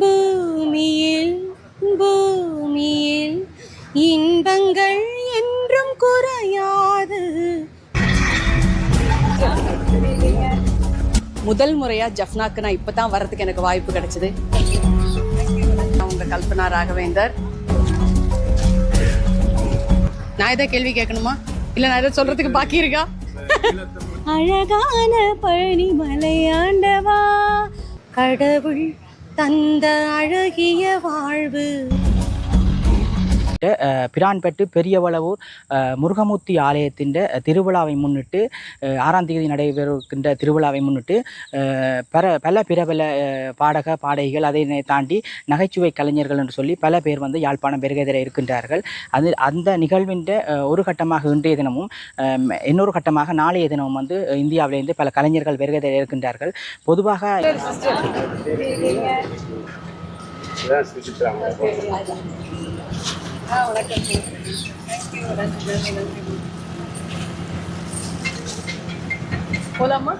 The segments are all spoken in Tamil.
பூமியில் பூமியில் இன்பங்கள் என்றும் குறையாது. முதல் முறையாக ஜஃப்னாக்கு நான் இப்போ தான் வர்றதுக்கு எனக்கு வாய்ப்பு கிடைச்சிது. உங்கள் கல்பனா ராகவேந்தர். நான் எதாவது கேள்வி கேட்கணுமா இல்லை நான் எதாவது சொல்கிறதுக்கு பாக்கி இருக்கா? அழகான பழனி மலையாண்டவா, கடவுள் தந்த அழகிய வாழ்வு. பிரான்பட்டு பெரியவளவூர் முருகமூர்த்தி ஆலயத்தின் திருவிழாவை முன்னிட்டு 6ஆம் தேதி நடைபெறுகின்ற திருவிழாவை முன்னிட்டு பல பிரபல பாடக பாடகிகள், அதை தாண்டி நகைச்சுவை கலைஞர்கள் என்று சொல்லி பல பேர் வந்து யாழ்ப்பாணம் பெருகதர இருக்கின்றார்கள். அந்த நிகழ்வின் ஒரு கட்டமாக இன்றைய தினமும் இன்னொரு கட்டமாக நாளைய தினமும் வந்து இந்தியாவிலிருந்து பல கலைஞர்கள் பெருகதர இருக்கின்றார்கள். பொதுவாக போலாமா?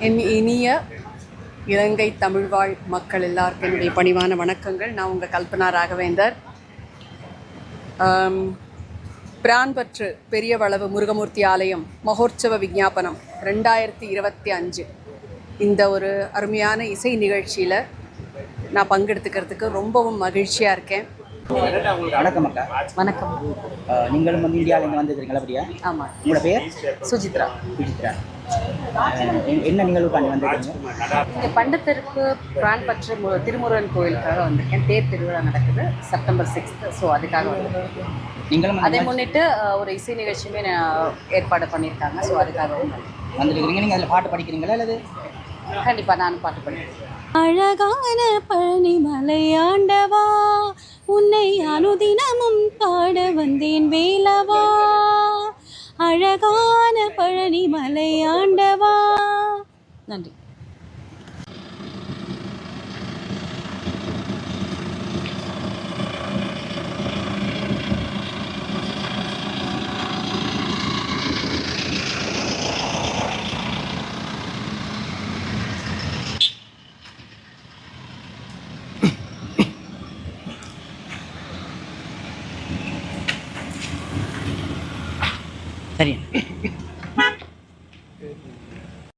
என் இனிய இலங்கை தமிழ்வாழ் மக்கள் எல்லாருக்கும் என்னுடைய பணிவான வணக்கங்கள். நான் உங்கள் கல்பனா ராகவேந்தர். பிரான்பற்று பெரியவளவு முருகமூர்த்தி ஆலயம் மகோற்சவ விஞ்ஞாபனம் 2025 இந்த ஒரு அருமையான இசை நிகழ்ச்சியில் நான் பங்கெடுத்துக்கிறதுக்கு ரொம்பவும் மகிழ்ச்சியாக இருக்கேன். வணக்கம் அக்கா. வணக்கம். நீங்களும் வந்து இந்தியாவிலேருந்து வந்துருக்கீங்களா? அப்படியா? ஆமாம். உங்களோட பேர்? சுஜித்ரா. சுஜித்ரா. என்ன நிகழ்வுக்காண்டி வந்திருக்கீங்க? இங்கே பண்டத்திற்கு பிரான்பற்று திருமுருகன் கோயிலுக்காக வந்திருக்கேன். தேர் திருவிழா நடக்குது செப்டம்பர் 6. ஸோ அதுக்காக வந்திருக்கேன். நீங்களும் அதை முன்னிட்டு ஒரு இசை நிகழ்ச்சியுமே ஏற்பாடு பண்ணியிருக்காங்க. ஸோ அதுக்காகவும் வந்துருக்கிறீங்க. நீங்கள் அதில் பாட்டு படிக்கிறீங்களா அல்லது? கண்டிப்பாக நானும் பாட்டு படிக்கிறேன். அழகான பழனி மலையாண்டவா, உன்னை அனுதினமும் பாட வந்தேன் வேலவா. அழகான பழனி மலையாண்டவா. நன்றி. சரி.